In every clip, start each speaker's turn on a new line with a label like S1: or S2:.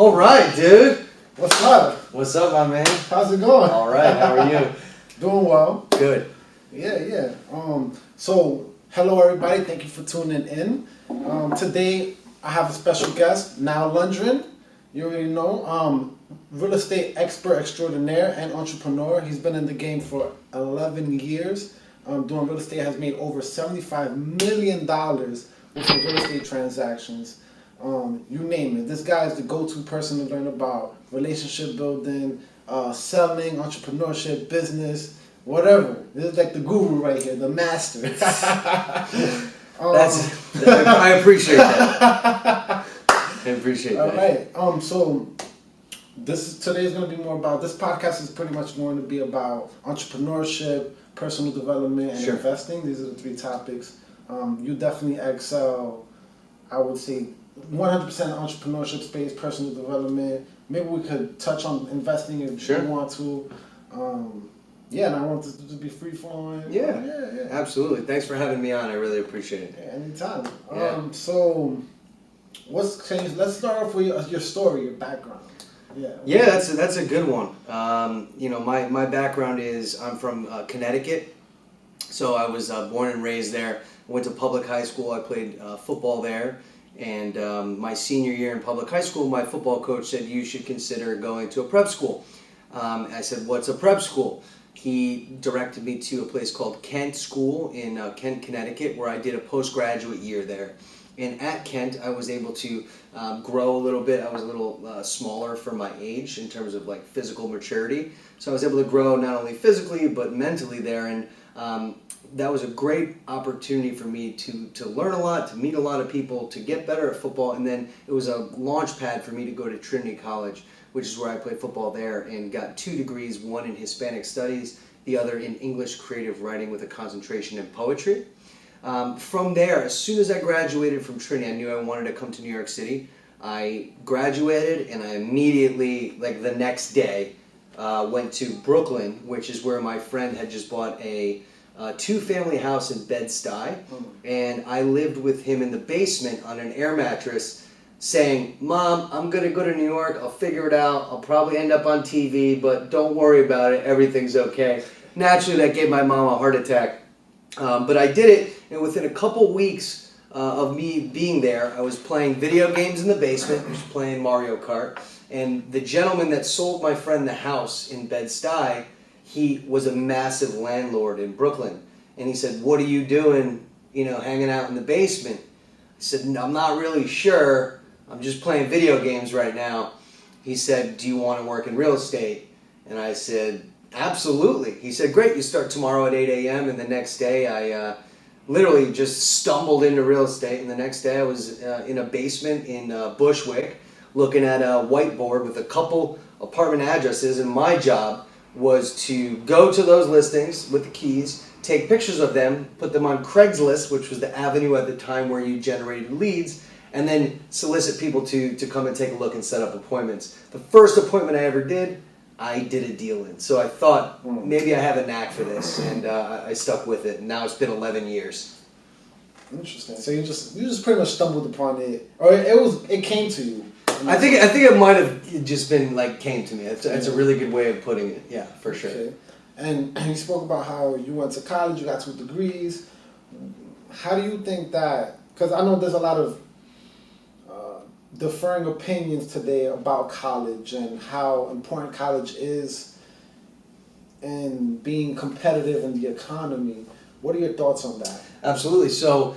S1: All right, dude.
S2: What's up?
S1: What's up, my man?
S2: How's it going?
S1: All right. How are you?
S2: Doing well.
S1: Good.
S2: Yeah. So, hello everybody. Thank you for tuning in. Today I have a special guest, Nile Lundgren. You already know. Real estate expert extraordinaire and entrepreneur. He's been in the game for 11 years. Doing real estate, has made over $75 million with real estate transactions. You name it. This guy is the go-to person to learn about relationship building, selling, entrepreneurship, business, whatever. This is like the guru right here, the master.
S1: I appreciate that. I appreciate that.
S2: All right. So today is going to be more about, this podcast is pretty much going to be about entrepreneurship, personal development, and investing. These are the three topics. You definitely excel, I would say, 100% entrepreneurship space, personal development. Maybe we could touch on investing if you want to. And I want this to be free flowing.
S1: Yeah, absolutely. Thanks for having me on. I really appreciate it.
S2: Yeah, anytime. So, what's changed? Let's start off with your story, your background.
S1: Yeah, that's a good one. My background is I'm from Connecticut, so I was born and raised there. I went to public high school. I played football there. And my senior year in public high school, my football coach said, you should consider going to a prep school. I said, what's a prep school? He directed me to a place called Kent School in Kent, Connecticut, where I did a postgraduate year there. And at Kent, I was able to grow a little bit. I was a little smaller for my age in terms of like physical maturity. So I was able to grow not only physically, but mentally there. And that was a great opportunity for me to learn a lot, to meet a lot of people, to get better at football, and then it was a launch pad for me to go to Trinity College, which is where I played football there, and got 2 degrees, one in Hispanic Studies, the other in English Creative Writing with a concentration in poetry. From there, as soon as I graduated from Trinity, I knew I wanted to come to New York City. I graduated, and I immediately, like the next day, went to Brooklyn, which is where my friend had just bought a 2-family house in Bed-Stuy, and I lived with him in the basement on an air mattress saying, Mom, I'm going to go to New York, I'll figure it out, I'll probably end up on TV, but don't worry about it, everything's okay. Naturally, that gave my mom a heart attack, but I did it, and within a couple weeks of me being there, I was playing video games in the basement, I was playing Mario Kart, and the gentleman that sold my friend the house in Bed-Stuy, he was a massive landlord in Brooklyn. And he said, what are you doing, hanging out in the basement? I said, I'm not really sure. I'm just playing video games right now. He said, do you want to work in real estate? And I said, absolutely. He said, great, you start tomorrow at 8 a.m. And the next day I literally just stumbled into real estate. And the next day I was in a basement in Bushwick looking at a whiteboard with a couple apartment addresses. And my job was to go to those listings with the keys, take pictures of them, put them on Craigslist, which was the avenue at the time where you generated leads, and then solicit people to come and take a look and set up appointments. The first appointment I ever did, I did a deal in. So I thought, maybe I have a knack for this, and I stuck with it. And now it's been 11 years.
S2: Interesting. So you just pretty much stumbled upon it, or it came to you.
S1: I think it might have just been like came to me. It's a really good way of putting it. Yeah, for sure.
S2: Okay. And you spoke about how you went to college, you got 2 degrees. How do you think that? Because I know there's a lot of differing opinions today about college and how important college is in being competitive in the economy. What are your thoughts on that?
S1: Absolutely. So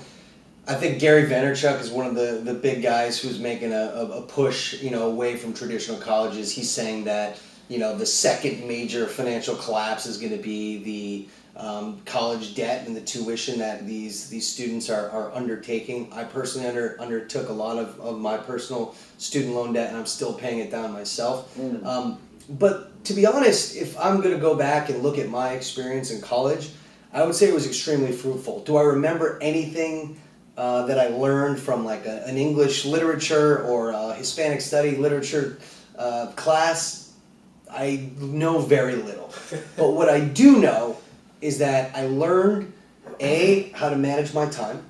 S1: I think Gary Vaynerchuk is one of the big guys who's making a push, away from traditional colleges. He's saying that, the second major financial collapse is going to be the college debt and the tuition that these students are undertaking. I personally undertook a lot of my personal student loan debt, and I'm still paying it down myself. But to be honest, if I'm going to go back and look at my experience in college, I would say it was extremely fruitful. Do I remember anything that I learned from like an English literature or a Hispanic study literature class? I know very little. But what I do know is that I learned A, how to manage my time,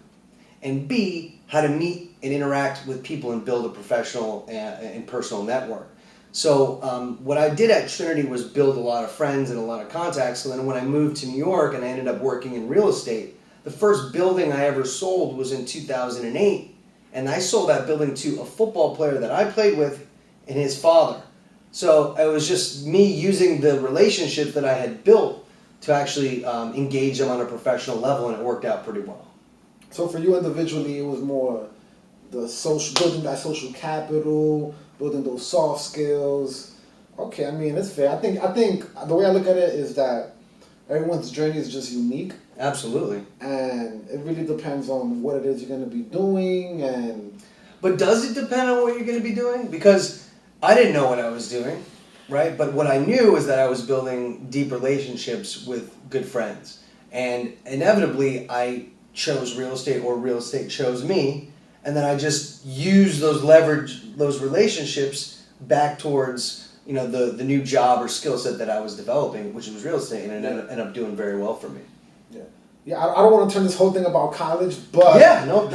S1: and B, how to meet and interact with people and build a professional and personal network. So what I did at Trinity was build a lot of friends and a lot of contacts. So then when I moved to New York and I ended up working in real estate, the first building I ever sold was in 2008. And I sold that building to a football player that I played with and his father. So it was just me using the relationships that I had built to actually engage them on a professional level, and it worked out pretty well.
S2: So for you individually, it was more the building that social capital, building those soft skills. Okay, I mean, it's fair. I think the way I look at it is that everyone's journey is just unique.
S1: Absolutely.
S2: And it really depends on what it is you're going to be doing.
S1: But does it depend on what you're going to be doing? Because I didn't know what I was doing, right? But what I knew is that I was building deep relationships with good friends. And inevitably, I chose real estate, or real estate chose me. And then I just used those relationships back towards, the new job or skill set that I was developing, which was real estate, and it ended up doing very well for me.
S2: Yeah, I don't want to turn this whole thing about college, but
S1: no.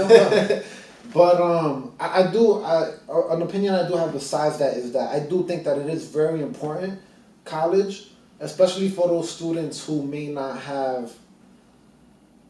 S2: But an opinion I do have besides that is that I do think that it is very important, college, especially for those students who may not have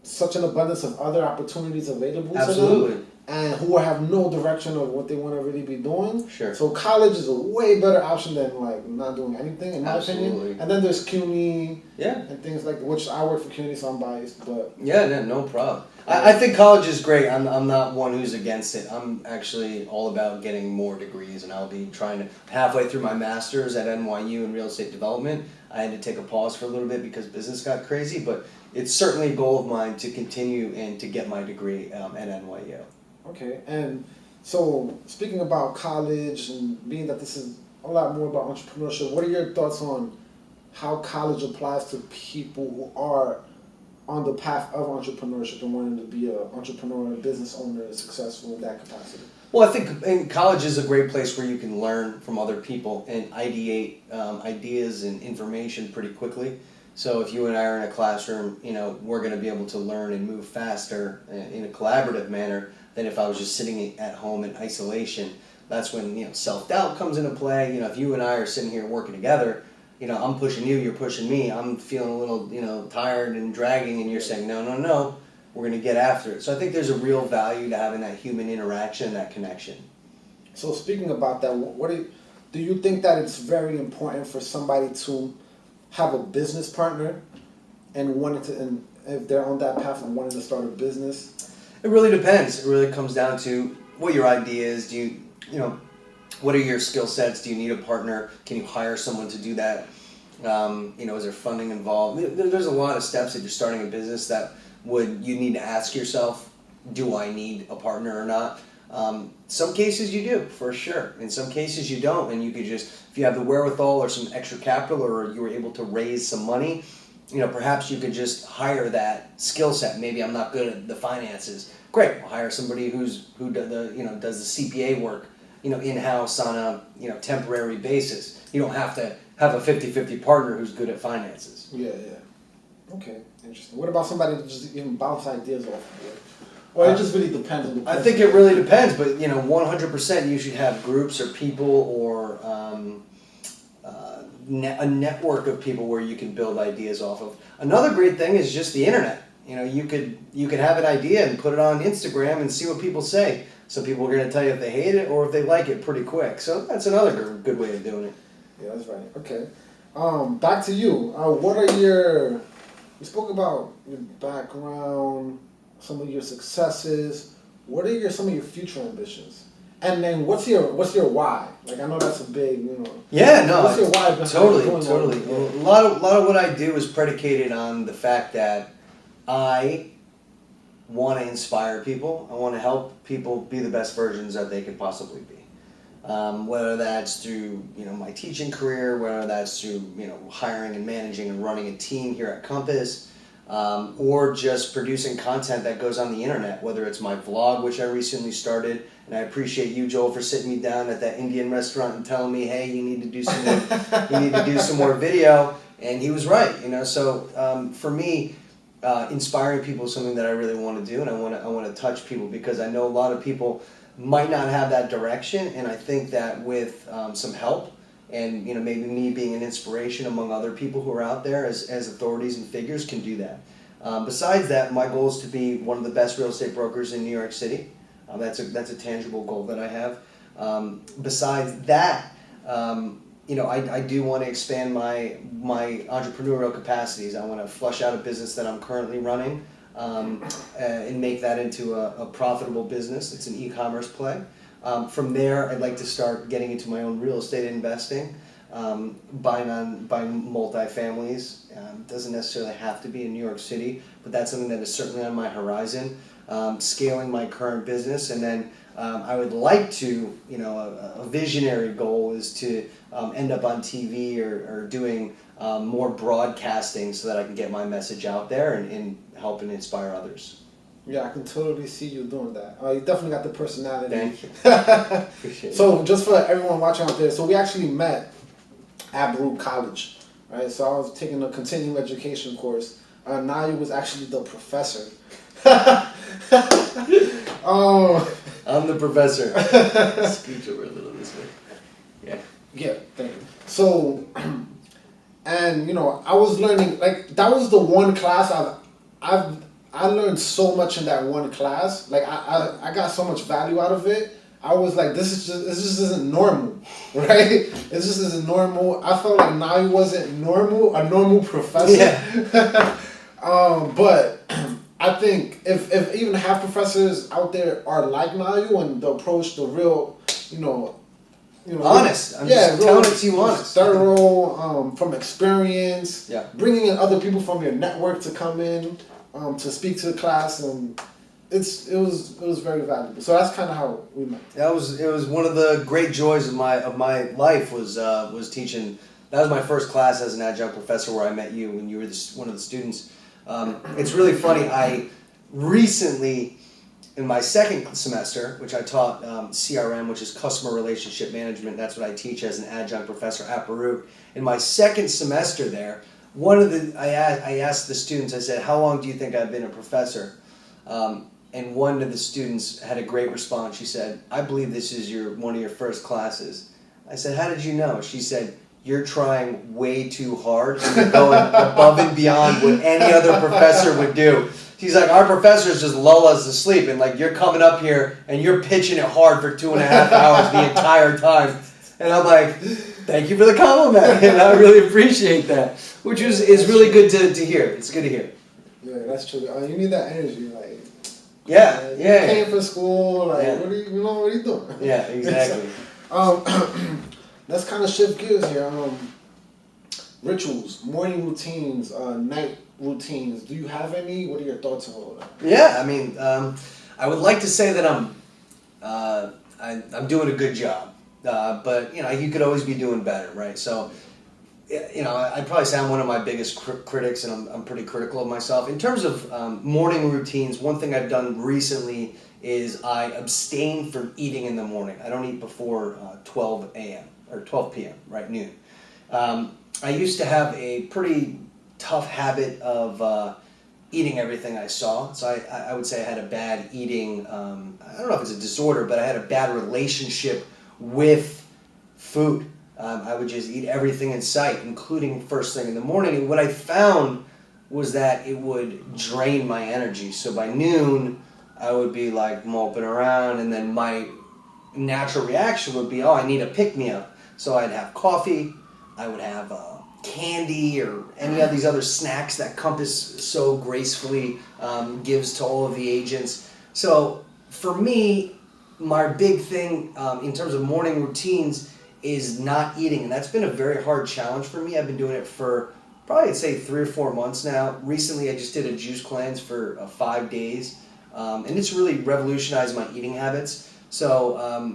S2: such an abundance of other opportunities available to them, and who have no direction of what they want to really be doing.
S1: Sure.
S2: So college is a way better option than not doing anything, in my opinion. And then there's CUNY and things like that, which I work for CUNY, so I'm biased. But
S1: no problem. I think college is great. I'm not one who's against it. I'm actually all about getting more degrees, and I'll be trying to, halfway through my master's at NYU in real estate development, I had to take a pause for a little bit because business got crazy, but it's certainly a goal of mine to continue and to get my degree at NYU.
S2: Okay, and so speaking about college and being that this is a lot more about entrepreneurship, what are your thoughts on how college applies to people who are on the path of entrepreneurship and wanting to be an entrepreneur, a business owner, successful in that capacity?
S1: Well, I think college is a great place where you can learn from other people and ideate ideas and information pretty quickly. So if you and I are in a classroom, we're going to be able to learn and move faster in a collaborative manner than if I was just sitting at home in isolation. That's when self-doubt comes into play. If you and I are sitting here working together, I'm pushing you, you're pushing me. I'm feeling a little tired and dragging, and you're saying no, we're going to get after it. So I think there's a real value to having that human interaction, that connection.
S2: So speaking about that, do you think that it's very important for somebody to have a business partner and if they're on that path and wanting to start a business?
S1: It really depends. It really comes down to what your idea is. What are your skill sets? Do you need a partner? Can you hire someone to do that? Is there funding involved? There's a lot of steps that you're starting a business that you need to ask yourself, do I need a partner or not? Some cases you do, for sure. In some cases you don't, and you could just, if you have the wherewithal or some extra capital, or you were able to raise some money, perhaps you could just hire that skill set. Maybe I'm not good at the finances. Great, we'll hire somebody who does the CPA work, in-house on a temporary basis. You don't have to have a 50-50 partner who's good at finances.
S2: Yeah. Okay, interesting. What about somebody that just even bounce ideas off of it? Or it just really depends on the person?
S1: I think it really depends, but 100% you should have groups or people or a network of people where you can build ideas off of. Another great thing is just the internet. You could have an idea and put it on Instagram and see what people say. Some people are going to tell you if they hate it or if they like it pretty quick. So that's another good way of doing it.
S2: Yeah, that's right. Okay. Back to you. We spoke about your background, some of your successes. What are some of your future ambitions? And then what's your why? Like, I know that's a big,
S1: Yeah, no.
S2: What's your why?
S1: Totally. A lot of what I do is predicated on the fact that I want to inspire people. I want to help people be the best versions that they could possibly be. Whether that's through my teaching career, whether that's through hiring and managing and running a team here at Compass, or just producing content that goes on the internet. Whether it's my vlog, which I recently started, and I appreciate you, Joel, for sitting me down at that Indian restaurant and telling me, hey, you need to do some more video, and he was right. So for me, inspiring people is something that I really want to do, and I want to touch people, because I know a lot of people might not have that direction, and I think that with some help and maybe me being an inspiration among other people who are out there as authorities and figures can do that. Besides that, my goal is to be one of the best real estate brokers in New York City. That's a tangible goal that I have. Besides that, I do want to expand my entrepreneurial capacities. I want to flush out a business that I'm currently running and make that into a profitable business. It's an e-commerce play. From there, I'd like to start getting into my own real estate investing, buying multifamilies. Doesn't necessarily have to be in New York City, but that's something that is certainly on my horizon. Scaling my current business, and then I would like to, a visionary goal is to end up on TV or doing more broadcasting so that I can get my message out there and help and inspire others.
S2: Yeah, I can totally see you doing that. You definitely got the personality.
S1: Thank you. Appreciate it.
S2: So just for everyone watching out there, so we actually met at Baruch College, right? So I was taking a continuing education course. Nile was actually the professor.
S1: I'm the professor. Scooch over a little this way. Yeah.
S2: Yeah, thank you. So, and I was learning, like, that was the one class I learned so much in that one class. Like, I got so much value out of it. I was like, this just isn't normal, right? It just isn't normal. I felt like Nile wasn't normal, a normal professor.
S1: Yeah.
S2: But I think if even half professors out there are like Nile and the approach the real,
S1: honest. I'm just telling it to you honest.
S2: Thorough, from experience.
S1: Yeah.
S2: Bringing in other people from your network to come in, to speak to the class, and it was very valuable. So that's kind of how we met.
S1: It was one of the great joys of my life was teaching. That was my first class as an adjunct professor where I met you when you were one of the students. It's really funny. I recently, in my second semester, which I taught CRM, which is Customer Relationship Management, that's what I teach as an adjunct professor at Baruch. In my second semester there, I asked the students, I said, how long do you think I've been a professor? And one of the students had a great response. She said, I believe this is one of your first classes. I said, how did you know? She said, you're trying way too hard and you're going above and beyond what any other professor would do. She's like, our professors just lull us to sleep, and like you're coming up here and you're pitching it hard for 2.5 hours the entire time. And I'm like, thank you for the compliment, and I really appreciate that, which is really good to hear. It's good to hear.
S2: Yeah, that's true. You need that energy, like.
S1: Yeah.
S2: You came for school, like, what are you doing?
S1: Yeah, exactly.
S2: Let's kind of shift gears here. Rituals, morning routines, night routines. Do you have any? What are your thoughts on all that?
S1: Yeah, I mean, I would like to say that I'm doing a good job, but you could always be doing better, right? So, I'd probably say I'm one of my biggest critics, and I'm pretty critical of myself. In terms of morning routines, one thing I've done recently is I abstain from eating in the morning. I don't eat before 12 a.m. or 12 p.m., right, noon. I used to have a pretty tough habit of eating everything I saw. So I would say I had a bad eating, I don't know if it's a disorder, but I had a bad relationship with food. I would just eat everything in sight, including first thing in the morning. And what I found was that it would drain my energy. So by noon, I would be like moping around, and then my natural reaction would be, I need a pick-me-up. So I'd have coffee, I would have candy or any of these other snacks that Compass so gracefully gives to all of the agents. So for me, my big thing in terms of morning routines is not eating, and that's been a very hard challenge for me. I've been doing it for probably, I'd say, 3 or 4 months now. Recently, I just did a juice cleanse for 5 days, and it's really revolutionized my eating habits. So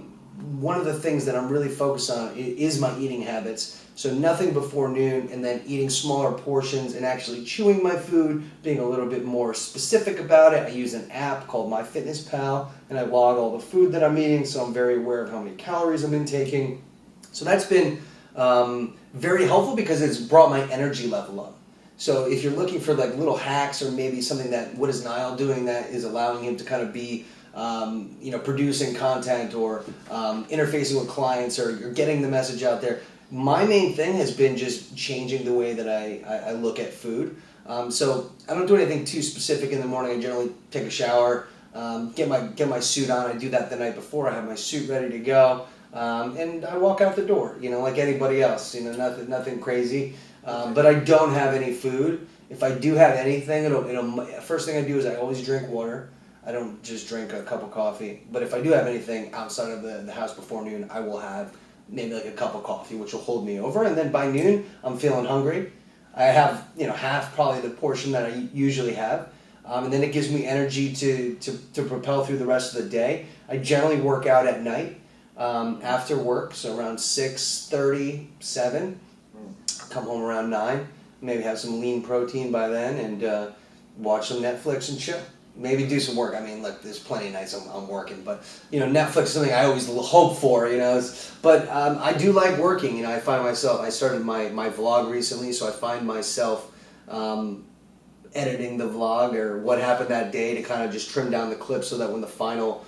S1: one of the things that I'm really focused on is my eating habits. So nothing before noon, and then eating smaller portions and actually chewing my food, being a little bit more specific about it. I use an app called MyFitnessPal, and I log all the food that I'm eating, so I'm very aware of how many calories I'm intaking. So that's been very helpful because it's brought my energy level up. So if you're looking for like little hacks or maybe something that, what is Nile doing that is allowing him to kind of be producing content or interfacing with clients or you're getting the message out there. My main thing has been just changing the way that I look at food. So I don't do anything too specific in the morning. I generally take a shower, get my suit on. I do that the night before. I have my suit ready to go, and I walk out the door. Like anybody else. Nothing crazy. But I don't have any food. If I do have anything, it'll first thing I do is I always drink water. I don't just drink a cup of coffee. But if I do have anything outside of the house before noon, I will have maybe like a cup of coffee, which will hold me over. And then by noon, I'm feeling hungry. I have, half probably the portion that I usually have. And then it gives me energy to propel through the rest of the day. I generally work out at night after work, so around 6:30, 7. Come home around 9. Maybe have some lean protein by then and watch some Netflix and chill. Maybe do some work. I mean, look, there's plenty of nights I'm working, but Netflix is something I always hope for. But I do like working. I find myself. I started my vlog recently, so I find myself editing the vlog or what happened that day to kind of just trim down the clips so that when the final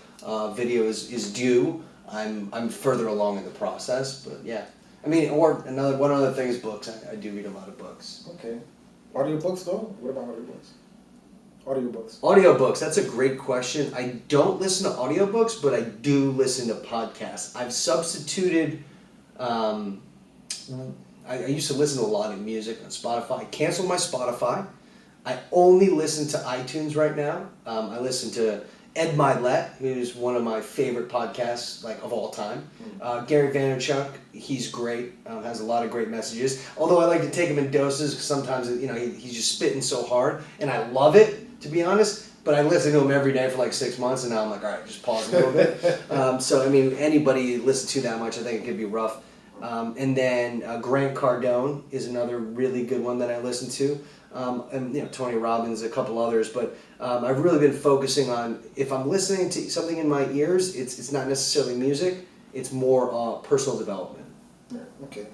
S1: video is due, I'm further along in the process. But yeah, I mean, or one other thing is books. I do read a lot of books.
S2: Okay, audiobooks though. What about audiobooks?
S1: Audiobooks, that's a great question. I don't listen to audiobooks, but I do listen to podcasts. I've substituted, I used to listen to a lot of music on Spotify. I canceled my Spotify. I only listen to iTunes right now. I listen to Ed Milet, who's one of my favorite podcasts of all time. Gary Vaynerchuk, he's great, has a lot of great messages. Although I like to take him in doses because sometimes he's just spitting so hard, and I love it. To be honest, but I listen to him every day for 6 months, and now I'm like, all right, just pause a little bit. So, I mean, anybody listen to that much, I think it could be rough. And then Grant Cardone is another really good one that I listen to. And, Tony Robbins, a couple others. But I've really been focusing on, if I'm listening to something in my ears, it's not necessarily music, it's more personal development.
S2: Yeah, okay.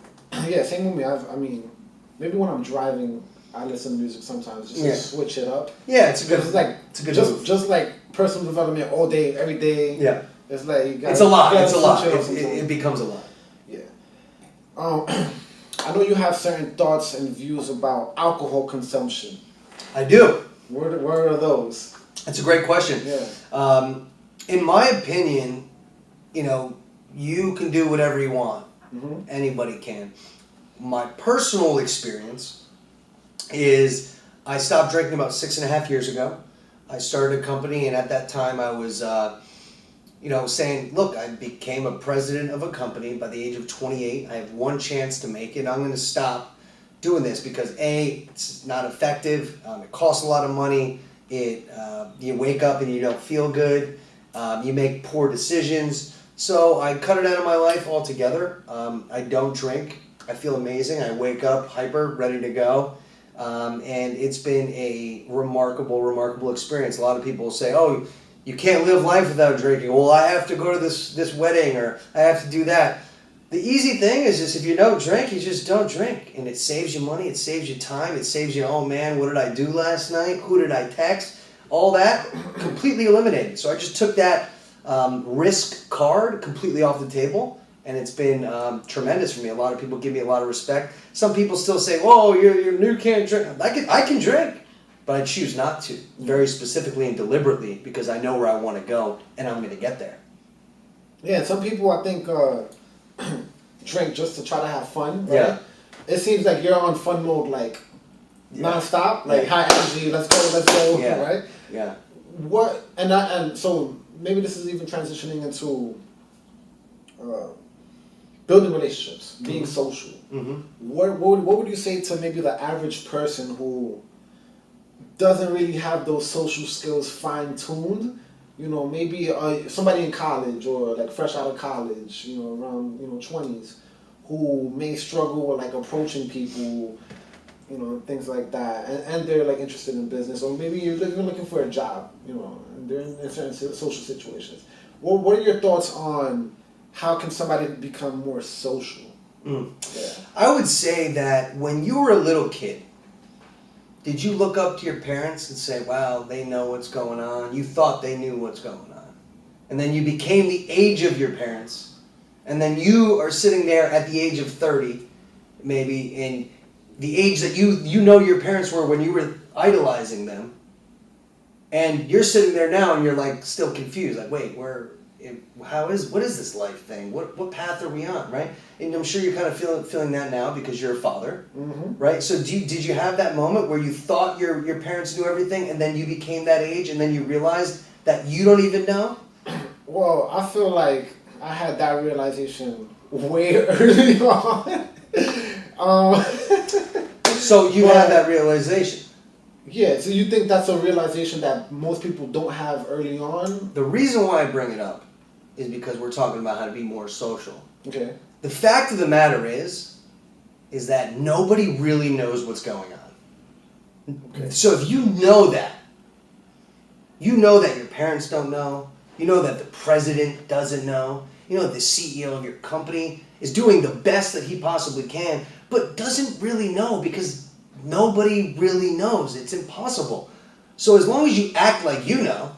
S2: Yeah, same with me. I mean, maybe when I'm driving, I listen to music sometimes just to switch it up.
S1: Yeah, it's a good.
S2: Move. Just like personal development all day, every day.
S1: Yeah,
S2: it's like
S1: it's a lot. It's a lot. It becomes a lot.
S2: Yeah. I know you have certain thoughts and views about alcohol consumption.
S1: I do.
S2: What are those?
S1: That's a great question.
S2: Yeah.
S1: In my opinion, you can do whatever you want. Mm-hmm. Anybody can. My personal experience is I stopped drinking about 6.5 years ago. I started a company, and at that time I was, saying, look, I became a president of a company by the age of 28. I have one chance to make it. I'm going to stop doing this because A, it's not effective. It costs a lot of money. You wake up and you don't feel good. You make poor decisions. So I cut it out of my life altogether. I don't drink. I feel amazing. I wake up hyper, ready to go. And it's been a remarkable experience. A lot of people say, oh, you can't live life without drinking. Well, I have to go to this wedding, or I have to do that. The easy thing is just if you don't drink, you just don't drink. And it saves you money, it saves you time, it saves you, oh man, what did I do last night? Who did I text? All that, completely eliminated. So I just took that risk card completely off the table. And it's been tremendous for me. A lot of people give me a lot of respect. Some people still say, "Whoa, you're new, can't drink." I can drink, but I choose not to, very specifically and deliberately, because I know where I want to go, and I'm going to get there.
S2: Yeah, some people I think drink just to try to have fun. Right?
S1: Yeah.
S2: It seems like you're on fun mode, nonstop, high energy. Let's go,
S1: yeah.
S2: Right?
S1: Yeah.
S2: What and so maybe this is even transitioning into. Building relationships, being social.
S1: Mm-hmm.
S2: What would you say to maybe the average person who doesn't really have those social skills fine-tuned? Maybe somebody in college or fresh out of college, around 20s, who may struggle with approaching people, things like that, and they're interested in business, or maybe you're even looking for a job, and they're in certain social situations. What are your thoughts on how can somebody become more social?
S1: Mm.
S2: Yeah.
S1: I would say that when you were a little kid, did you look up to your parents and say, wow, they know what's going on? You thought they knew what's going on. and then you became the age of your parents, and then you are sitting there at the age of 30, maybe, in the age that you know your parents were when you were idolizing them, and you're sitting there now and you're like still confused, like, wait, what is this life thing? What path are we on, right? And I'm sure you're kind of feeling that now because you're a father, right? So did you have that moment where you thought your parents knew everything, and then you became that age, and then you realized that you don't even know?
S2: Well, I feel like I had that realization way early on.
S1: So you had that realization.
S2: Yeah, so you think that's a realization that most people don't have early on?
S1: The reason why I bring it up is because we're talking about how to be more social.
S2: Okay.
S1: The fact of the matter is that nobody really knows what's going on.
S2: Okay.
S1: So if you know that your parents don't know, you know that the president doesn't know, you know that the CEO of your company is doing the best that he possibly can, but doesn't really know because nobody really knows. It's impossible. So as long as you act like you know,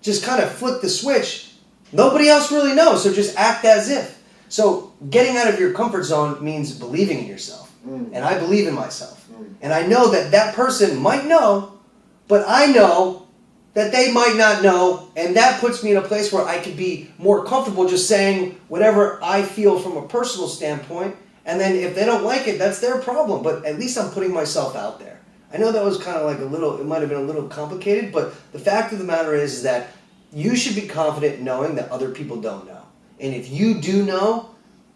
S1: just kind of flip the switch, nobody else really knows, so just act as if. So getting out of your comfort zone means believing in yourself. And I believe in myself. And I know that person might know, but I know that they might not know, and that puts me in a place where I could be more comfortable just saying whatever I feel from a personal standpoint, and then if they don't like it, that's their problem, but at least I'm putting myself out there. I know that was kind of like it might have been a little complicated, but the fact of the matter is that you should be confident knowing that other people don't know. And if you do know,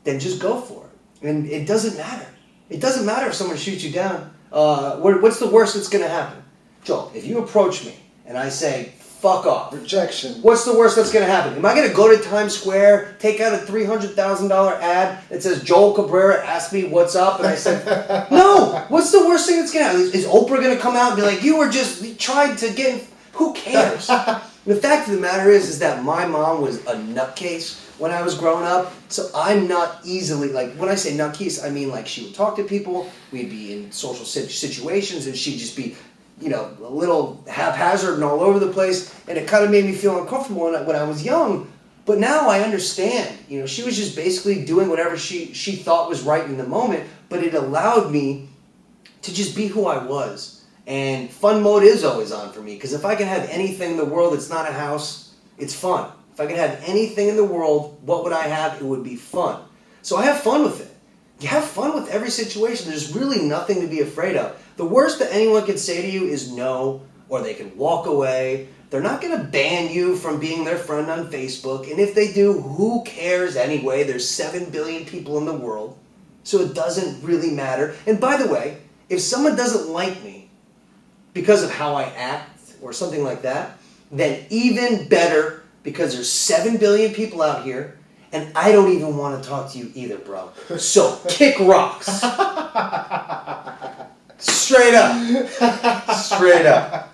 S1: then just go for it. And it doesn't matter. It doesn't matter if someone shoots you down. What's the worst that's going to happen? Joel, if you approach me and I say, fuck off.
S2: Rejection.
S1: What's the worst that's going to happen? Am I going to go to Times Square, take out a $300,000 ad that says, Joel Cabrera asked me what's up? And I said, no. What's the worst thing that's going to happen? Is Oprah going to come out and be like, you tried to get... Who cares? The fact of the matter is that my mom was a nutcase when I was growing up, so I'm not easily, like, when I say nutcase, I mean, like, she would talk to people, we'd be in social situations, and she'd just be, you know, a little haphazard and all over the place, and it kind of made me feel uncomfortable when I was young, but now I understand, you know, she was just basically doing whatever she thought was right in the moment, but it allowed me to just be who I was. And fun mode is always on for me, because if I can have anything in the world that's not a house, it's fun. If I could have anything in the world, what would I have? It would be fun. So I have fun with it. You have fun with every situation. There's really nothing to be afraid of. The worst that anyone can say to you is no, or they can walk away. They're not going to ban you from being their friend on Facebook. And if they do, who cares anyway? There's 7 billion people in the world, so it doesn't really matter. And by the way, if someone doesn't like me, because of how I act or something like that, then even better, because there's 7 billion people out here, and I don't even want to talk to you either, bro. So kick rocks. Straight up. Straight up.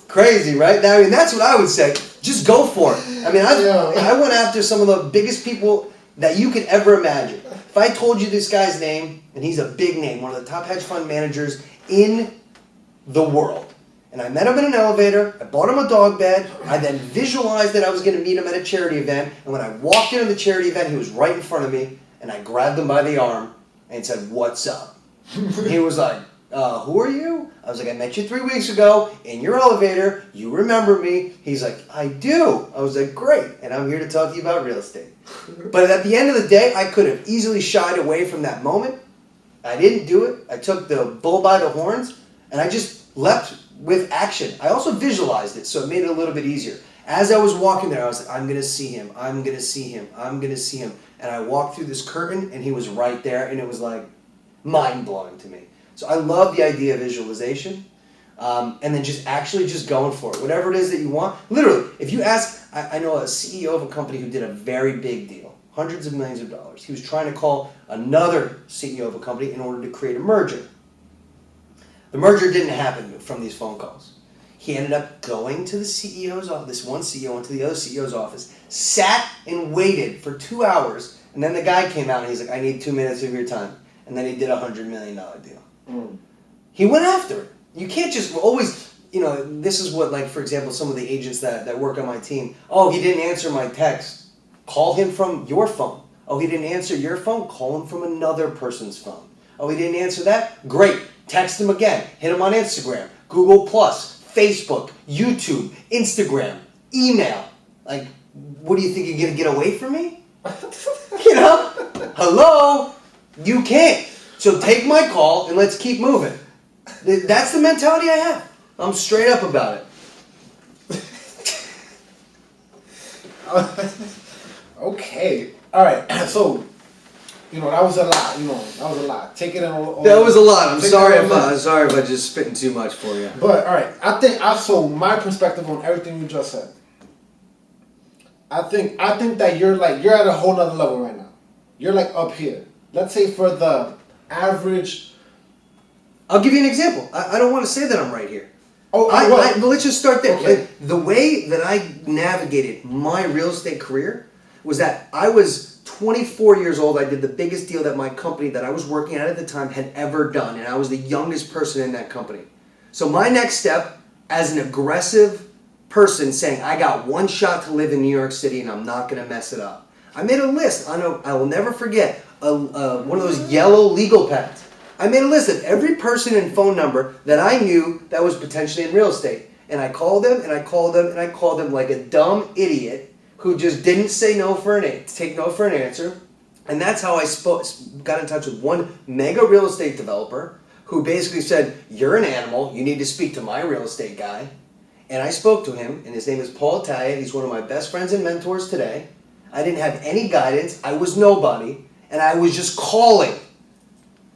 S1: Crazy, right? I mean, that's what I would say. Just go for it. I mean, I went after some of the biggest people that you could ever imagine. If I told you this guy's name, and he's a big name, one of the top hedge fund managers in the world. And I met him in an elevator, I bought him a dog bed, I then visualized that I was going to meet him at a charity event, and when I walked into the charity event, he was right in front of me, and I grabbed him by the arm and said, what's up? He was like, who are you? I was like, I met you 3 weeks ago in your elevator, you remember me? He's like, I do. I was like, great, and I'm here to talk to you about real estate. But at the end of the day, I could have easily shied away from that moment. I didn't do it. I took the bull by the horns, and I just leapt with action. I also visualized it, so it made it a little bit easier. As I was walking there, I was like, I'm going to see him. I'm going to see him. I'm going to see him. And I walked through this curtain, and he was right there, and it was like mind-blowing to me. So I love the idea of visualization, and then just going for it. Whatever it is that you want. Literally, if you ask, I know a CEO of a company who did a very big deal, hundreds of millions of dollars. He was trying to call another CEO of a company in order to create a merger. The merger didn't happen from these phone calls. He ended up going to the CEO's office. This one CEO went to the other CEO's office, sat and waited for 2 hours, and then the guy came out and he's like, I need 2 minutes of your time. And then he did a $100 million deal. He went after it. You can't just always, this is what, like, for example, some of the agents that work on my team, oh, he didn't answer my text. Call him from your phone. Oh, he didn't answer your phone? Call him from another person's phone. Oh, he didn't answer that? Great. Text him again. Hit him on Instagram, Google+, Facebook, YouTube, Instagram, email. Like, what do you think, you're going to get away from me? Hello? You can't. So take my call and let's keep moving. That's the mentality I have. I'm straight up about it.
S2: Okay. All right. So, that was a lot. That was a lot. Take it in.
S1: That was a lot. I'm sorry if I just spitting too much for you.
S2: But all right, I think my perspective on everything you just said. I think that you're at a whole nother level right now. You're like up here. Let's say for the average.
S1: I'll give you an example. I don't want to say that I'm right here.
S2: Oh,
S1: but let's just start there.
S2: Okay.
S1: The way that I navigated my real estate career was that I was 24 years old. I did the biggest deal that my company that I was working at the time had ever done, and I was the youngest person in that company. So my next step, as an aggressive person saying, I got one shot to live in New York City and I'm not going to mess it up. I made a list. I will never forget one of those yellow legal pads. I made a list of every person and phone number that I knew that was potentially in real estate. And I called them and I called them and I called them like a dumb idiot who just didn't say take no for an answer. And that's how I got in touch with one mega real estate developer who basically said, you're an animal, you need to speak to my real estate guy. And I spoke to him, and his name is Paul Talia. He's one of my best friends and mentors today. I didn't have any guidance. I was nobody. And I was just calling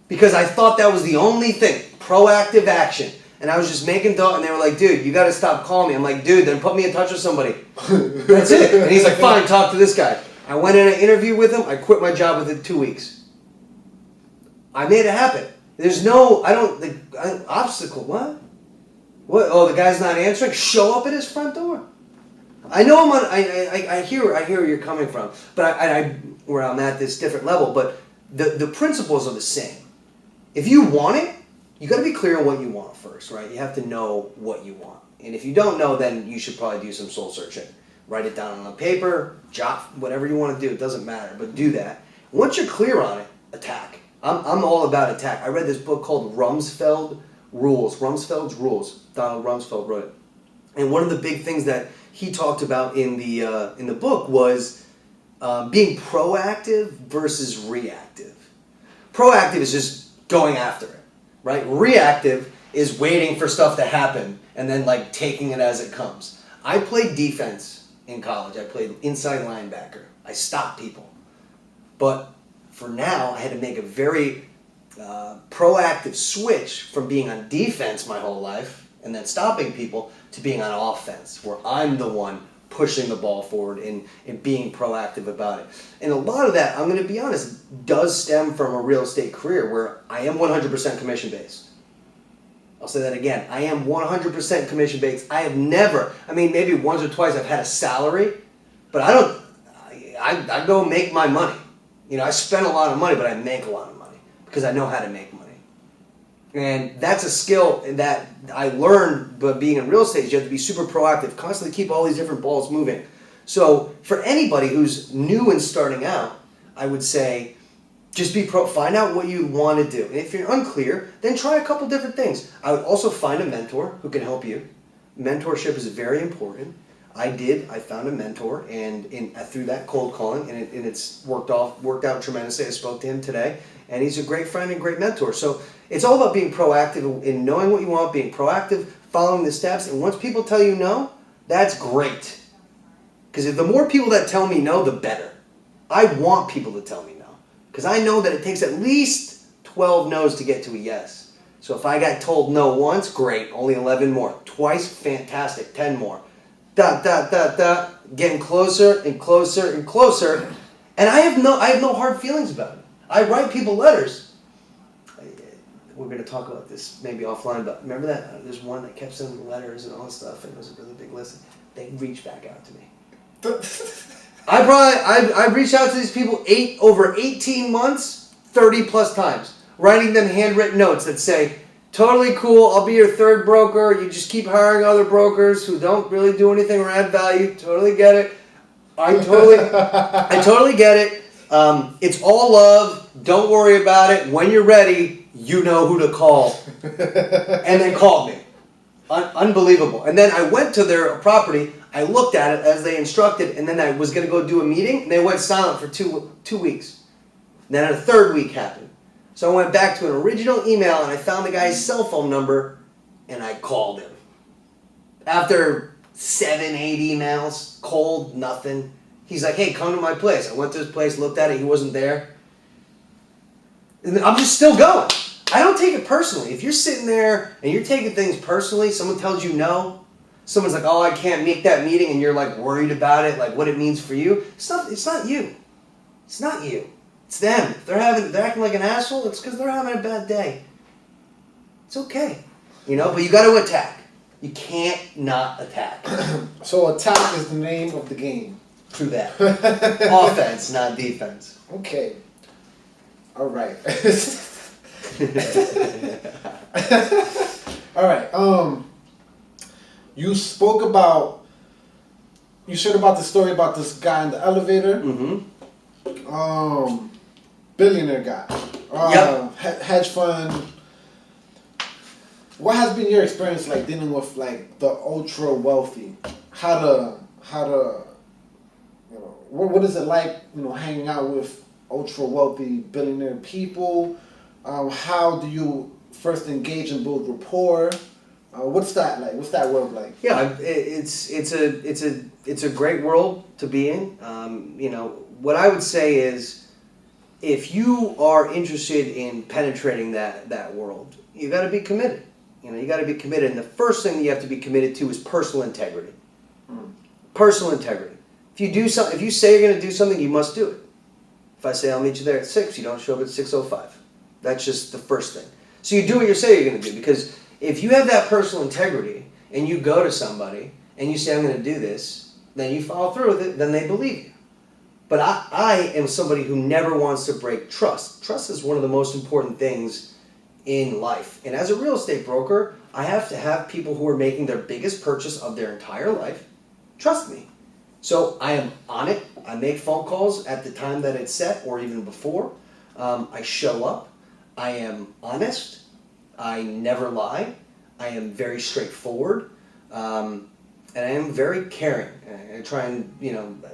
S1: because I thought that was the only thing, proactive action. And I was just making and they were like, dude, you got to stop calling me. I'm like, dude, then put me in touch with somebody. That's it. And he's like, fine, talk to this guy. I went in an interview with him. I quit my job within 2 weeks. I made it happen. There's no, obstacle, what? What? Oh, the guy's not answering? Show up at his front door. I know I hear where you're coming from, but where I'm at this different level, but the principles are the same. If you want it, you got to be clear on what you want first, right? You have to know what you want. And if you don't know, then you should probably do some soul searching. Write it down on a paper, jot, whatever you want to do. It doesn't matter, but do that. Once you're clear on it, attack. I'm all about attack. I read this book called Rumsfeld's Rules. Donald Rumsfeld wrote it. And one of the big things that he talked about in the book was being proactive versus reactive. Proactive is just going after it, right? Reactive is waiting for stuff to happen and then like taking it as it comes. I played defense in college. I played inside linebacker. I stopped people. But for now, I had to make a very proactive switch from being on defense my whole life and then stopping people to being on offense, where I'm the one pushing the ball forward and being proactive about it. And a lot of that, I'm going to be honest, does stem from a real estate career where I am 100% commission-based. I'll say that again. I am 100% commission-based. I have never, maybe once or twice I've had a salary, but I go make my money. I spend a lot of money, but I make a lot of money because I know how to make money. And that's a skill that I learned by being in real estate. You have to be super proactive, constantly keep all these different balls moving. So for anybody who's new and starting out, I would say just find out what you want to do. And if you're unclear, then try a couple different things. I would also find a mentor who can help you. Mentorship is very important. I found a mentor, and through that cold calling, and it's worked out tremendously. I spoke to him today, and he's a great friend and great mentor. So it's all about being proactive in knowing what you want, being proactive, following the steps, and once people tell you no, that's great. Because the more people that tell me no, the better. I want people to tell me no, because I know that it takes at least 12 no's to get to a yes. So if I got told no once, great, only 11 more. Twice, fantastic, 10 more. Getting closer and closer and closer, and I have no hard feelings about it. I write people letters. We're going to talk about this maybe offline, but remember that there's one that kept sending letters and all this stuff, and it was a really big list. They reached back out to me. I reached out to these people over 18 months, 30 plus times, writing them handwritten notes that say, totally cool. I'll be your third broker. You just keep hiring other brokers who don't really do anything or add value. Totally get it. I totally get it. It's all love. Don't worry about it. When you're ready, you know who to call. And then called me. Unbelievable. And then I went to their property. I looked at it as they instructed, and then I was going to go do a meeting, and they went silent for two weeks. And then a third week happened. So I went back to an original email, and I found the guy's cell phone number, and I called him. After 7, 8 emails, cold, nothing. He's like, hey, come to my place. I went to his place, looked at it, he wasn't there. And I'm just still going. I don't take it personally. If you're sitting there and you're taking things personally, someone tells you no, someone's like, oh, I can't make that meeting, and you're like worried about it, like what it means for you. It's not you. It's not you. It's them. If they're acting like an asshole, it's because they're having a bad day. It's okay. But you got to attack. You can't not attack.
S2: So attack is the name of the game.
S1: True that. Offense, not defense.
S2: Okay. All right. All right. You shared about the story about this guy in the elevator.
S1: Mm-hmm.
S2: Billionaire guy.
S1: Yep.
S2: Hedge fund. What has been your experience like dealing with like the ultra wealthy? How to what is it like hanging out with ultra wealthy billionaire people? How do you first engage and build rapport? What's that like? What's that world like?
S1: Yeah, it's a great world to be in. What I would say is, if you are interested in penetrating that world, you got to be committed. You got to be committed, and the first thing that you have to be committed to is personal integrity. Personal integrity. If you say you're going to do something, you must do it. If I say I'll meet you there at 6, you don't show up at 6:05. That's just the first thing. So you do what you say you're going to do, because if you have that personal integrity and you go to somebody and you say I'm going to do this, then you follow through with it, then they believe you. But I am somebody who never wants to break trust. Trust is one of the most important things in life. And as a real estate broker, I have to have people who are making their biggest purchase of their entire life trust me. So I am on it. I make phone calls at the time that it's set or even before. I show up. I am honest. I never lie. I am very straightforward. And I am very caring. I try and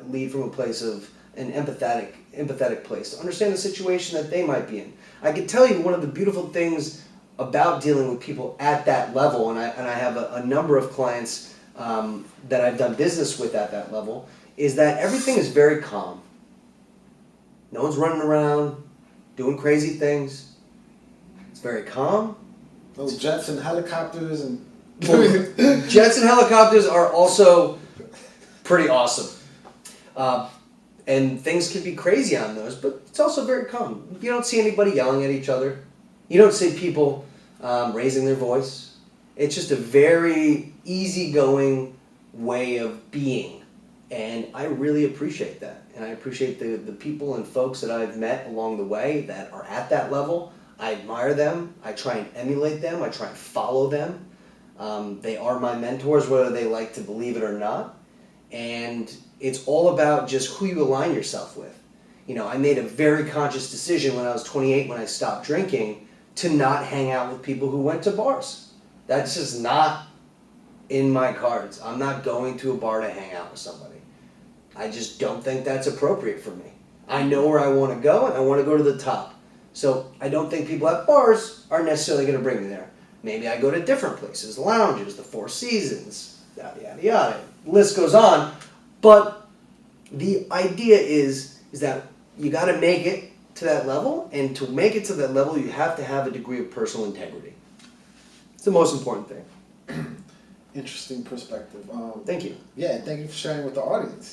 S1: lead from a place of an empathetic place to understand the situation that they might be in. I can tell you one of the beautiful things about dealing with people at that level, and I have a number of clients that I've done business with at that level, is that everything is very calm. No one's running around doing crazy things. It's very calm.
S2: Those jets and helicopters and
S1: jets and helicopters are also pretty awesome. And things can be crazy on those, but it's also very calm. You don't see anybody yelling at each other. You don't see people raising their voice. It's just a very easygoing way of being. And I really appreciate that. And I appreciate the people and folks that I've met along the way that are at that level. I admire them. I try and emulate them. I try and follow them. They are my mentors, whether they like to believe it or not. And it's all about just who you align yourself with. I made a very conscious decision when I was 28, when I stopped drinking, to not hang out with people who went to bars. That's just not in my cards. I'm not going to a bar to hang out with somebody. I just don't think that's appropriate for me. I know where I want to go, and I want to go to the top. So I don't think people at bars are necessarily going to bring me there. Maybe I go to different places, lounges, the Four Seasons, yada, yada, yada. The list goes on. But the idea is that you got to make it to that level, and to make it to that level, you have to have a degree of personal integrity. It's the most important thing.
S2: Interesting perspective.
S1: Thank you.
S2: Yeah, thank you for sharing with the audience.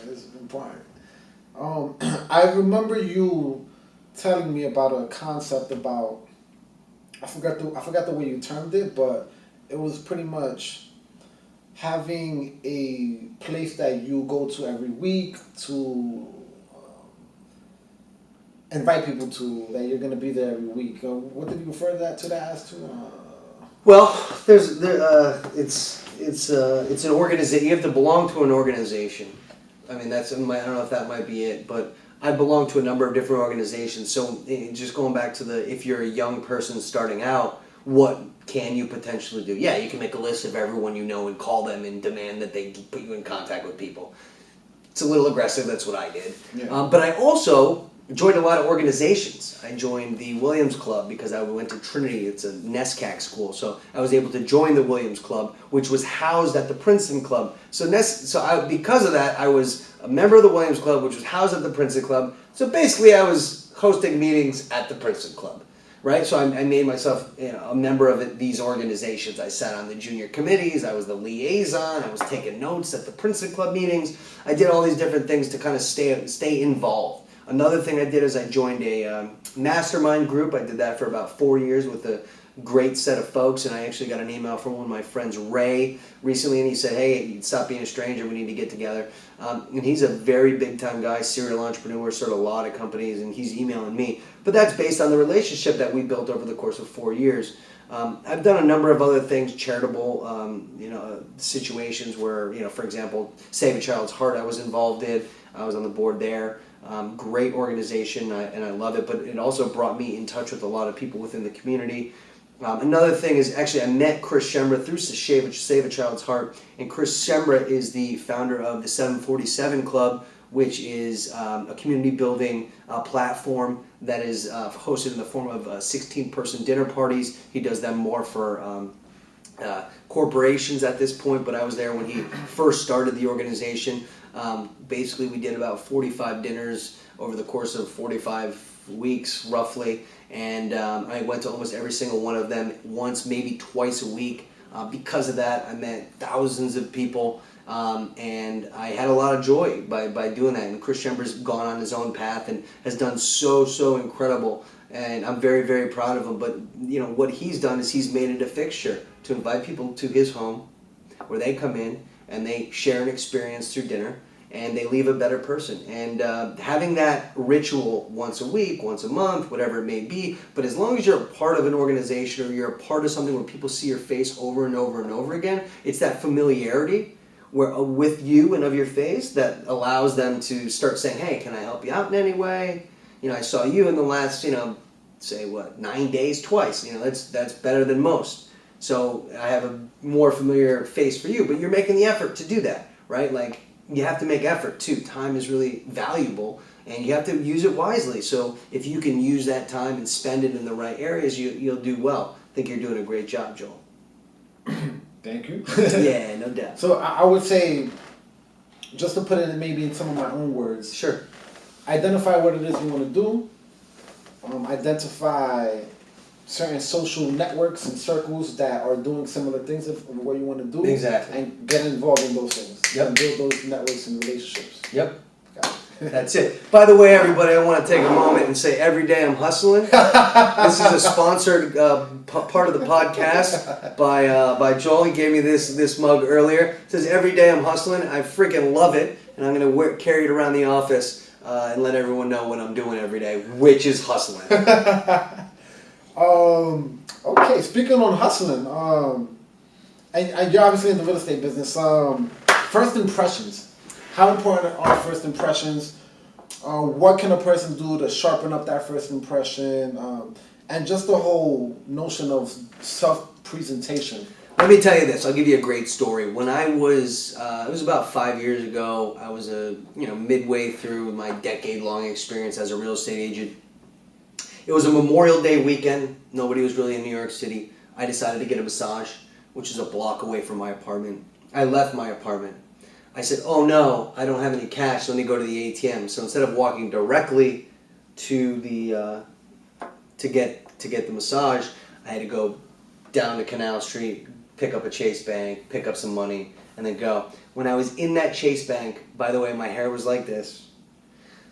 S2: It's important. I remember you telling me about a concept about, I forgot the way you termed it, but it was pretty much having a place that you go to every week to invite people to that you're going to be there every week? What did you refer to that as to?
S1: Well, it's an organization. You have to belong to an organization. I mean, I don't know if that might be it, but I belong to a number of different organizations. So just going back to if you're a young person starting out, what can you potentially do? Yeah, you can make a list of everyone you know and call them and demand that they put you in contact with people. It's a little aggressive. That's what I did.
S2: Yeah.
S1: But I also joined a lot of organizations. I joined the Williams Club because I went to Trinity. It's a NESCAC school. So I was able to join the Williams Club, which was housed at the Princeton Club. Because of that, I was a member of the Williams Club, which was housed at the Princeton Club. So basically, I was hosting meetings at the Princeton Club, right? So I made myself a member of these organizations. I sat on the junior committees. I was the liaison. I was taking notes at the Princeton Club meetings. I did all these different things to kind of stay involved. Another thing I did is I joined a mastermind group. I did that for about 4 years with a great set of folks, and I actually got an email from one of my friends, Ray, recently, and he said, hey, stop being a stranger, we need to get together. And he's a very big-time guy, serial entrepreneur, started a lot of companies, and he's emailing me. But that's based on the relationship that we built over the course of 4 years. I've done a number of other things, charitable situations where, for example, Save a Child's Heart I was involved in. I was on the board there. Great organization, and I love it, but it also brought me in touch with a lot of people within the community. Another thing is, actually, I met Chris Shembra through Save a Child's Heart, and Chris Shembra is the founder of the 747 Club, which is a community building platform that is hosted in the form of 16-person dinner parties. He does them more for corporations at this point, but I was there when he first started the organization. Basically, we did about 45 dinners over the course of 45 weeks, roughly, and I went to almost every single one of them once, maybe twice a week. Because of that, I met thousands of people, and I had a lot of joy by doing that. And Chris Shember's gone on his own path and has done so incredible, and I'm very, very proud of him. But what he's done is he's made it a fixture to invite people to his home where they come in and they share an experience through dinner, and they leave a better person. And having that ritual once a week, once a month, whatever it may be, but as long as you're a part of an organization or you're a part of something where people see your face over and over and over again, it's that familiarity with you and of your face that allows them to start saying, hey, can I help you out in any way? I saw you in the last, 9 days twice. That's better than most. So I have a more familiar face for you, but you're making the effort to do that, right? Like, you have to make effort too. Time is really valuable, and you have to use it wisely. So if you can use that time and spend it in the right areas, you'll do well. I think you're doing a great job, Joel.
S2: Thank you.
S1: Yeah, no doubt.
S2: So I would say, just to put it maybe in some of my own words.
S1: Sure.
S2: Identify what it is you want to do. Identify certain social networks and circles that are doing similar things of what you want to do.
S1: Exactly.
S2: And get involved in those things.
S1: Yep.
S2: And build those networks and relationships.
S1: Yep.
S2: Got it.
S1: That's it. By the way, everybody, I want to take a moment and say every day I'm hustling. This is a sponsored part of the podcast by Joel. He gave me this mug earlier. It says every day I'm hustling. I freaking love it, and I'm going to carry it around the office and let everyone know what I'm doing every day, which is hustling.
S2: Okay, speaking on hustling, and you're obviously in the real estate business. First impressions. How important are first impressions? What can a person do to sharpen up that first impression? And just the whole notion of self-presentation.
S1: Let me tell you this. I'll give you a great story. When I was, it was about 5 years ago. I was midway through my decade-long experience as a real estate agent. It was a Memorial Day weekend. Nobody was really in New York City. I decided to get a massage, which is a block away from my apartment. I left my apartment. I said, oh no, I don't have any cash, so let me go to the ATM. So instead of walking directly to the to get the massage, I had to go down to Canal Street, pick up a Chase Bank, pick up some money, and then go. When I was in that Chase Bank, by the way, my hair was like this.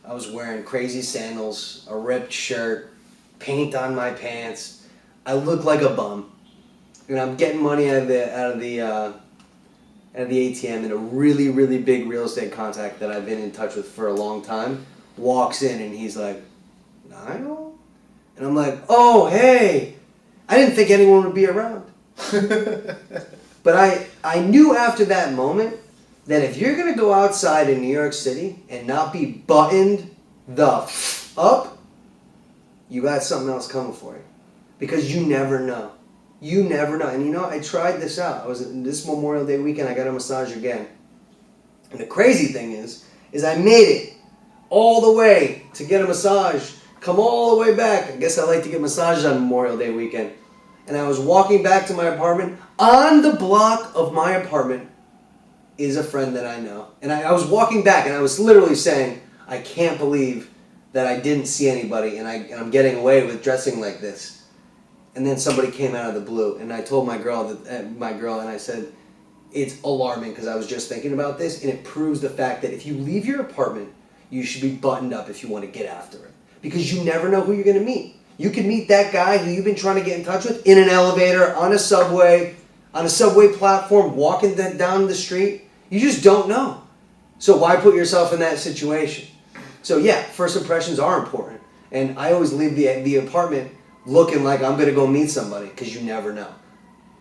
S1: I was wearing crazy sandals, a ripped shirt, paint on my pants. I looked like a bum. And I'm getting money out of the ATM, and a really, really big real estate contact that I've been in touch with for a long time walks in, and he's like, Nile? And I'm like, oh, hey. I didn't think anyone would be around. But I knew after that moment that if you're going to go outside in New York City and not be buttoned the up, you got something else coming for you. Because you never know. You never know. And I tried this out. This Memorial Day weekend, I got a massage again. And the crazy thing is I made it all the way to get a massage, come all the way back. I guess I like to get massages on Memorial Day weekend. And I was walking back to my apartment. On the block of my apartment is a friend that I know. And I was walking back and I was literally saying, I can't believe that I didn't see anybody and I'm getting away with dressing like this. And then somebody came out of the blue, and I told my girl, and I said, it's alarming because I was just thinking about this, and it proves the fact that if you leave your apartment, you should be buttoned up if you want to get after it. Because you never know who you're going to meet. You could meet that guy who you've been trying to get in touch with in an elevator, on a subway platform, walking down the street. You just don't know. So why put yourself in that situation? So yeah, first impressions are important. And I always leave the apartment looking like I'm gonna go meet somebody, because you never know.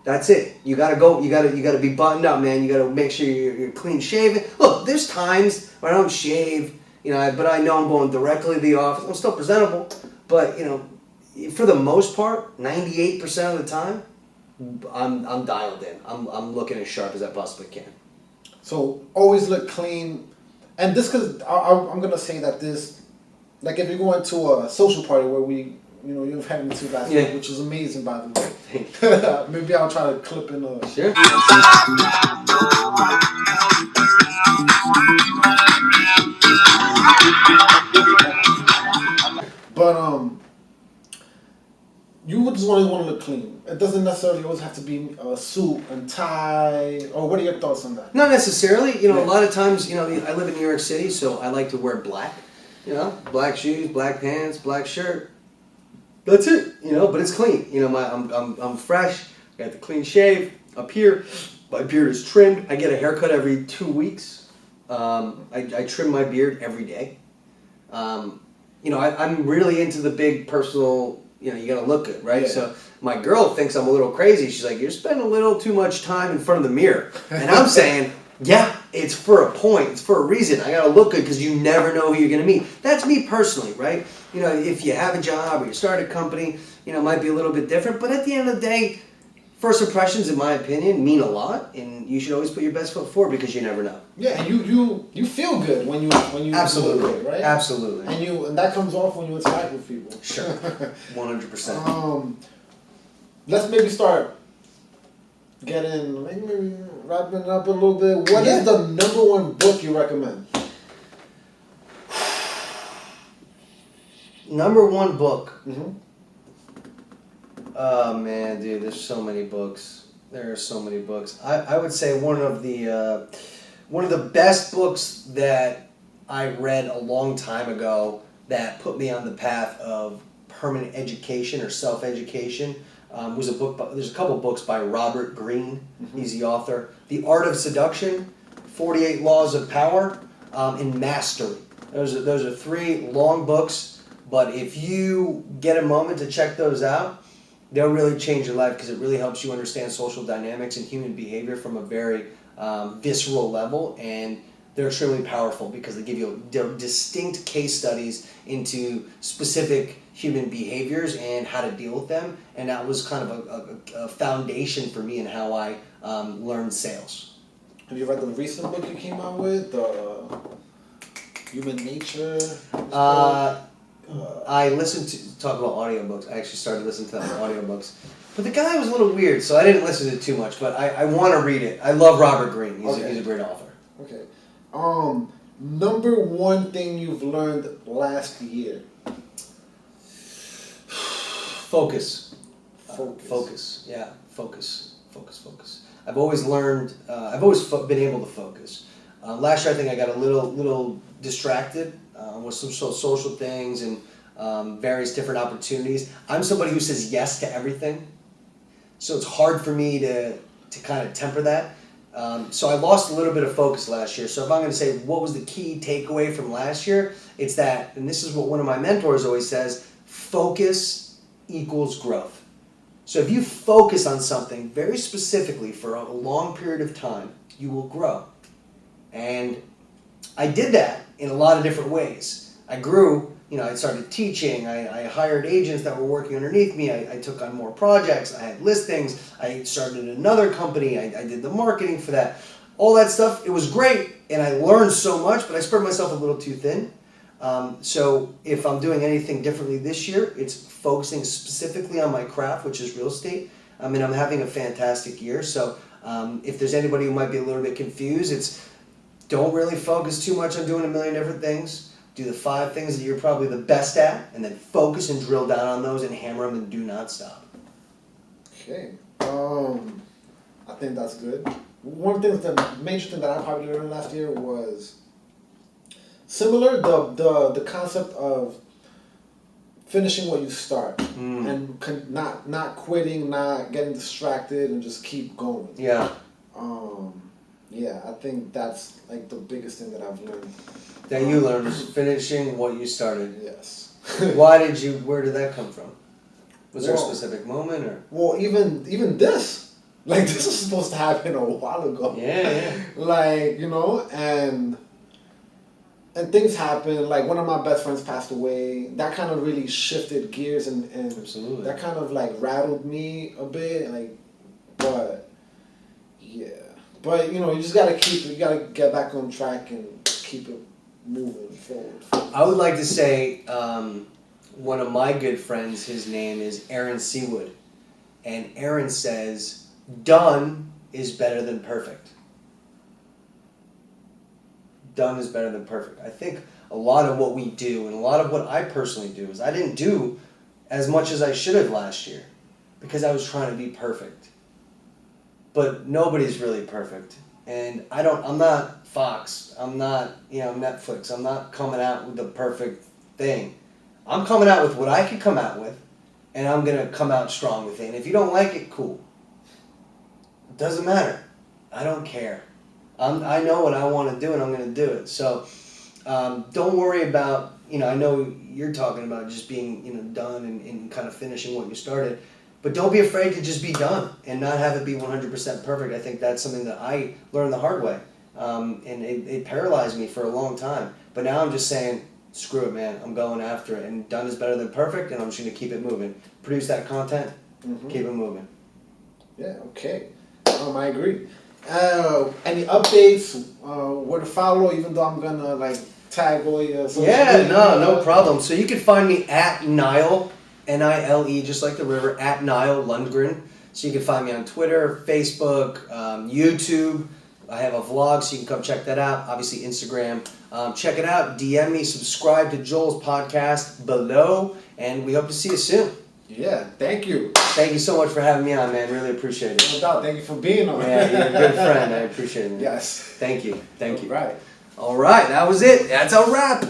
S1: That's it. You gotta go. You gotta be buttoned up, man. You gotta make sure you're clean shaven. Look, there's times when I don't shave, but I know I'm going directly to the office. I'm still presentable, but for the most part, 98% of the time, I'm dialed in. I'm looking as sharp as I possibly can.
S2: So always look clean, and this because I'm gonna say that this, like if you're going to a social party where you've had me two guys, which is amazing, by the way. Maybe I'll try to clip in a...
S1: Sure.
S2: But, you just want to look clean. It doesn't necessarily always have to be a suit and tie, or what are your thoughts on that?
S1: Not necessarily. A lot of times, I live in New York City, so I like to wear black. Black shoes, black pants, black shirt. That's it, but it's clean. I'm fresh. I got the clean shave up here. My beard is trimmed. I get a haircut every 2 weeks. I trim my beard every day. I'm really into the big personal. You got to look good, right? Yeah. So my girl thinks I'm a little crazy. She's like, you're spending a little too much time in front of the mirror, and I'm saying, yeah, it's for a point. It's for a reason. I got to look good because you never know who you're going to meet. That's me personally, right? If you have a job or you start a company, it might be a little bit different. But at the end of the day, first impressions, in my opinion, mean a lot, and you should always put your best foot forward because you never know.
S2: Yeah, and you feel good when you
S1: absolutely
S2: look good, right?
S1: Absolutely.
S2: And that comes off when you interact with people.
S1: Sure, 100%.
S2: Let's maybe start maybe wrapping it up a little bit. What is the number one book you recommend?
S1: Number one book.
S2: Mm-hmm.
S1: Oh man, dude, there's so many books. There are so many books. I would say one of the best books that I read a long time ago that put me on the path of permanent education or self-education was a book. There's a couple books by Robert Greene. Mm-hmm. He's the author. The Art of Seduction, 48 Laws of Power, and Mastery. Those are 3 long books. But if you get a moment to check those out, they'll really change your life because it really helps you understand social dynamics and human behavior from a very visceral level. And they're extremely powerful because they give you distinct case studies into specific human behaviors and how to deal with them. And that was kind of a foundation for me in how I learned sales.
S2: Have you read the recent book you came out with, Human Nature?
S1: I listened to talk about audiobooks. I actually started listening to them audiobooks. But the guy was a little weird, so I didn't listen to it too much. But I want to read it. I love Robert Greene. He's a great author.
S2: Okay. Number one thing you've learned last year?
S1: Focus. Focus. Yeah. Focus. I've always learned. I've always been able to focus. Last year, I think I got a little distracted with some social things and various different opportunities. I'm somebody who says yes to everything, so it's hard for me to kind of temper that. So I lost a little bit of focus last year. So if I'm going to say what was the key takeaway from last year, it's that, and this is what one of my mentors always says, focus equals growth. So if you focus on something very specifically for a long period of time, you will grow. And I did that in a lot of different ways. I grew, I started teaching, I hired agents that were working underneath me, I took on more projects, I had listings, I started another company, I did the marketing for that. All that stuff, it was great, and I learned so much, but I spread myself a little too thin. So if I'm doing anything differently this year, it's focusing specifically on my craft, which is real estate. I'm having a fantastic year, so if there's anybody who might be a little bit confused, it's don't really focus too much on doing a million different things. Do the 5 things that you're probably the best at, and then focus and drill down on those and hammer them and do not stop.
S2: Okay. I think that's good. One of the major thing that I probably learned last year was similar, the concept of finishing what you start and not quitting, not getting distracted, and just keep going.
S1: Yeah.
S2: Yeah, I think that's like the biggest thing that I've learned.
S1: That you learned is finishing what you started.
S2: Yes.
S1: Where did that come from? Was there a specific moment or?
S2: Well, even this, like this was supposed to happen a while ago.
S1: Yeah.
S2: Like, and things happen. Like one of my best friends passed away. That kind of really shifted gears and
S1: Absolutely.
S2: That kind of like rattled me a bit. Like, but yeah. But you just gotta get back on track and keep it moving forward.
S1: I would like to say one of my good friends, his name is Aaron Seawood. And Aaron says, done is better than perfect. Done is better than perfect. I think a lot of what we do and a lot of what I personally do is I didn't do as much as I should have last year because I was trying to be perfect. But nobody's really perfect. And I'm not Fox. I'm not, Netflix. I'm not coming out with the perfect thing. I'm coming out with what I can come out with, and I'm going to come out strong with it. And if you don't like it, cool. It doesn't matter. I don't care. I know what I want to do, and I'm going to do it. So don't worry about, I know you're talking about just being, done and kind of finishing what you started. But don't be afraid to just be done and not have it be 100% perfect. I think that's something that I learned the hard way. And it paralyzed me for a long time. But now I'm just saying, screw it, man. I'm going after it. And done is better than perfect, and I'm just going to keep it moving. Produce that content, keep it moving.
S2: Yeah, okay. I agree. Any updates? Where to follow, even though I'm going to tag all your social media?
S1: No problem. So you can find me at Nile, Nile, just like the river, at Nile Lundgren. So you can find me on Twitter, Facebook, YouTube. I have a vlog, so you can come check that out. Obviously, Instagram. Check it out. DM me. Subscribe to Joel's podcast below. And we hope to see you soon.
S2: Yeah, thank you.
S1: Thank you so much for having me on, man. Really appreciate it.
S2: No doubt. Thank you for being on.
S1: Yeah, you're a good friend. I appreciate it, man.
S2: Yes.
S1: Thank you.
S2: Right.
S1: All right, that was it. That's a wrap.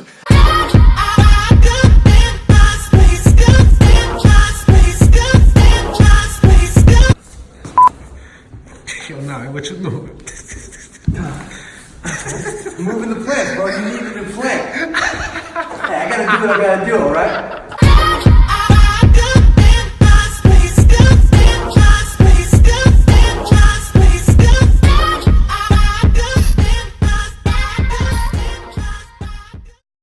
S2: Yo, nah, what you doing?
S1: Moving the plants, bro. You need to do plants. Hey, I gotta do what I gotta do, all right?